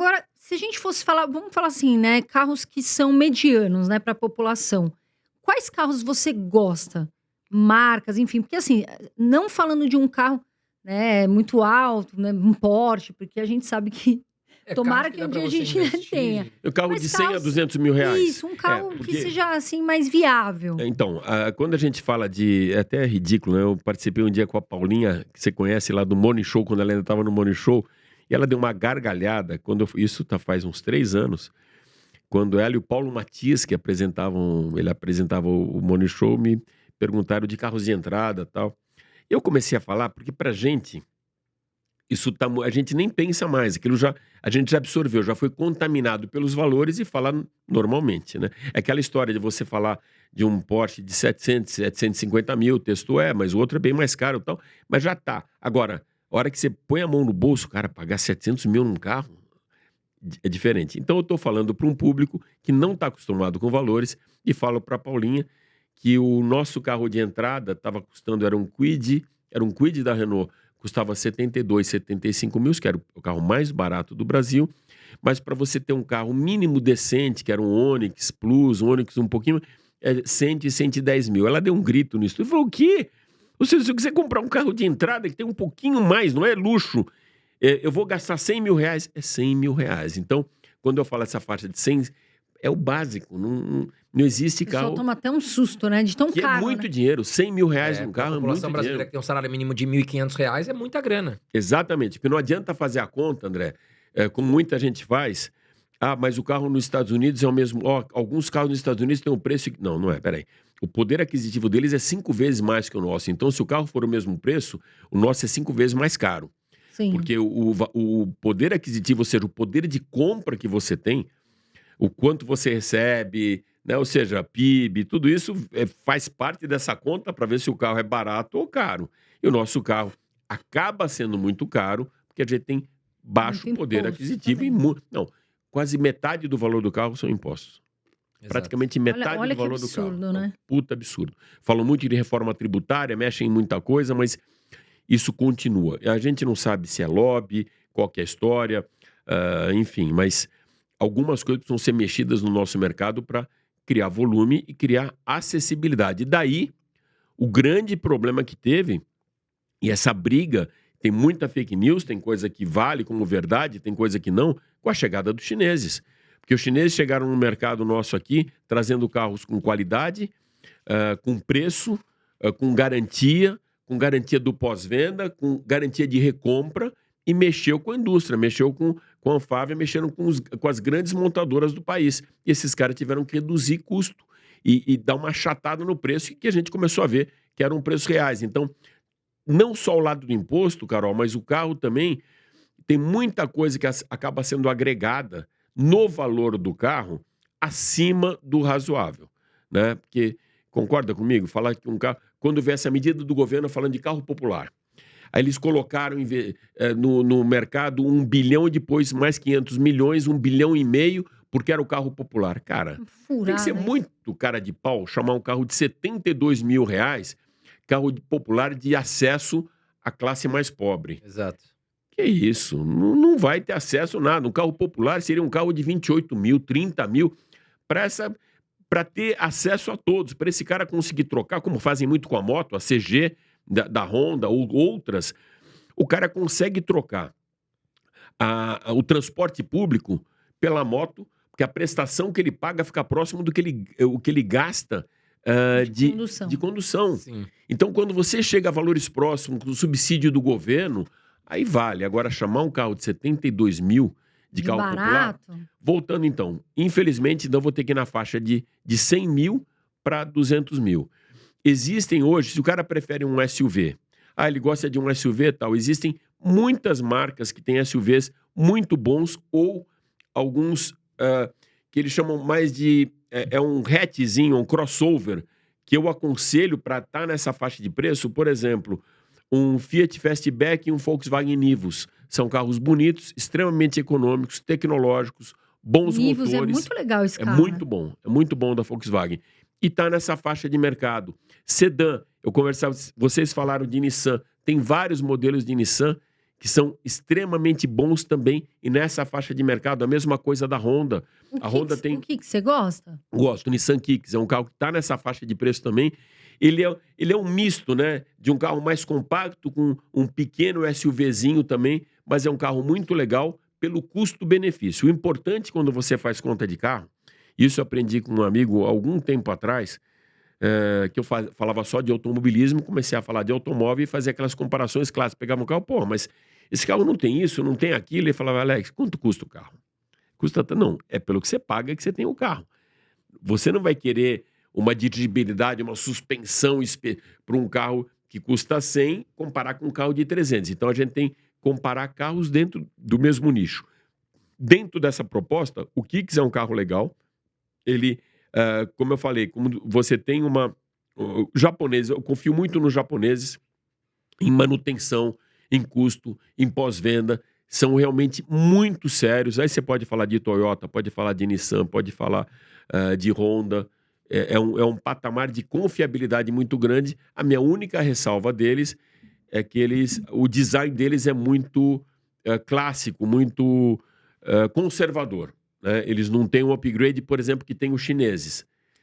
Agora, se a gente fosse falar, vamos falar assim, né, carros que são medianos, né, para a população. Quais carros você gosta? Marcas, enfim, porque assim, não falando de um carro, né, muito alto, né, um Porsche, porque a gente sabe que Carros tomara que que dá um pra dia a você gente tenha. investir. O carro Mas de 100 a carros 200 mil reais. isso, um carro que porque... seja, assim, mais viável. Então, quando a gente fala de... É até ridículo, né? Eu participei um dia com a Paulinha, que você conhece lá do Morning Show, quando ela ainda estava no Morning Show, e ela deu uma gargalhada, isso faz uns 3 anos, quando ela e o Paulo Matias, que ele apresentava o Morning Show, me perguntaram de carros de entrada e tal. Eu comecei a falar, porque pra gente... a gente nem pensa mais, a gente já absorveu, já foi contaminado pelos valores e fala normalmente, né? É aquela história de você falar de um Porsche de 700, 750 mil, o texto mas o outro é bem mais caro e tal, mas já tá. Agora, a hora que você põe a mão no bolso, cara, pagar 700 mil num carro é diferente. Então eu tô falando para um público que não está acostumado com valores e falo para Paulinha que o nosso carro de entrada estava custando, era um Kwid da Renault, custava 72, 75 mil, que era o carro mais barato do Brasil, mas para você ter um carro mínimo decente, que era um Onix Plus, um Onix um pouquinho, 100, 110 mil. Ela deu um grito nisso e falou, o quê? Se você comprar um carro de entrada que tem um pouquinho mais, não é luxo, eu vou gastar 100 mil reais, é 100 mil reais. Então, quando eu falo essa faixa de 100, é o básico, não existe carro... O pessoal toma até um susto, né, de tão que caro, é muito né? dinheiro, 100 mil reais num carro é muito dinheiro. A população brasileira que tem um salário mínimo de R$1.500 é muita grana. Exatamente, porque não adianta fazer a conta, André, como muita gente faz, mas o carro nos Estados Unidos é o mesmo, alguns carros nos Estados Unidos têm um preço... Não é, peraí. O poder aquisitivo deles é 5 vezes mais que o nosso, então se o carro for o mesmo preço, o nosso é 5 vezes mais caro. Sim. Porque o poder aquisitivo, ou seja, o poder de compra que você tem, o quanto você recebe, né? Ou seja, PIB, tudo isso faz parte dessa conta para ver se o carro é barato ou caro. E o nosso carro acaba sendo muito caro, porque a gente tem baixo poder aquisitivo e quase metade do valor do carro são impostos. Exato. Praticamente metade olha do valor que absurdo, do carro. né? Puta absurdo. Falam muito de reforma tributária, mexem em muita coisa, mas isso continua. A gente não sabe se é lobby, qual que é a história, enfim, mas algumas coisas precisam ser mexidas no nosso mercado para criar volume e criar acessibilidade. Daí, o grande problema que teve, e essa briga, tem muita fake news, tem coisa que vale como verdade, tem coisa que não, com a chegada dos chineses. Porque os chineses chegaram no mercado nosso aqui, trazendo carros com qualidade, com preço, com garantia do pós-venda, com garantia de recompra, e mexeu com a indústria, mexeu com a Anfávia, mexendo com as grandes montadoras do país. E esses caras tiveram que reduzir custo e dar uma achatada no preço, que a gente começou a ver que eram preços reais. Então, não só o lado do imposto, Carol, mas o carro também tem muita coisa que acaba sendo agregada no valor do carro acima do razoável, né? Porque, concorda comigo? Falar que um carro... Quando vê essa medida do governo falando de carro popular, aí eles colocaram no mercado 1 bilhão e depois mais 500 milhões, 1,5 bilhão, porque era o carro popular. Cara, tem que ser muito cara de pau chamar um carro de 72 mil reais, carro popular de acesso à classe mais pobre. Exato. Que isso? Não vai ter acesso a nada. Um carro popular seria um carro de 28 mil, 30 mil, para ter acesso a todos, para esse cara conseguir trocar, como fazem muito com a moto, a CG da Honda ou outras, o cara consegue trocar o transporte público pela moto, porque a prestação que ele paga fica próximo do que ele gasta de condução. Sim. Então, quando você chega a valores próximos, com o subsídio do governo, aí vale. Agora, chamar um carro de 72 mil de carro barato. Popular... Voltando, então. Infelizmente, então, vou ter que ir na faixa de 100 mil para 200 mil. Existem hoje, se o cara prefere um SUV, ele gosta de um SUV e tal, existem muitas marcas que têm SUVs muito bons ou alguns que eles chamam mais de... um hatchzinho, um crossover, que eu aconselho para estar nessa faixa de preço. Por exemplo, um Fiat Fastback e um Volkswagen Nivus. São carros bonitos, extremamente econômicos, tecnológicos, bons Nivus motores. É muito legal esse carro. É muito bom da Volkswagen. E está nessa faixa de mercado. Sedã, vocês falaram de Nissan, tem vários modelos de Nissan que são extremamente bons também e nessa faixa de mercado. A mesma coisa da Honda. A Honda tem... O que você gosta? Gosto, o Nissan Kicks, é um carro que está nessa faixa de preço também. Ele é um misto, né, de um carro mais compacto com um pequeno SUVzinho também, mas é um carro muito legal pelo custo-benefício. O importante quando você faz conta de carro, isso eu aprendi com um amigo há algum tempo atrás, que eu falava só de automobilismo, comecei a falar de automóvel e fazer aquelas comparações clássicas. Pegava um carro, pô, mas esse carro não tem isso, não tem aquilo. E falava, Alex, quanto custa o carro? Custa tanto? Não, é pelo que você paga que você tem o carro. Você não vai querer uma dirigibilidade, uma suspensão para um carro que custa 100, comparar com um carro de 300. Então, a gente tem que comparar carros dentro do mesmo nicho. Dentro dessa proposta, o Kicks é um carro legal. Ele, como eu falei, como você tem japonês, eu confio muito nos japoneses em manutenção, em custo, em pós-venda. São realmente muito sérios. Aí você pode falar de Toyota, pode falar de Nissan, pode falar de Honda. É um patamar de confiabilidade muito grande. A minha única ressalva deles é que o design deles é muito clássico, muito conservador, né? Eles não têm um upgrade, por exemplo, que tem os chineses.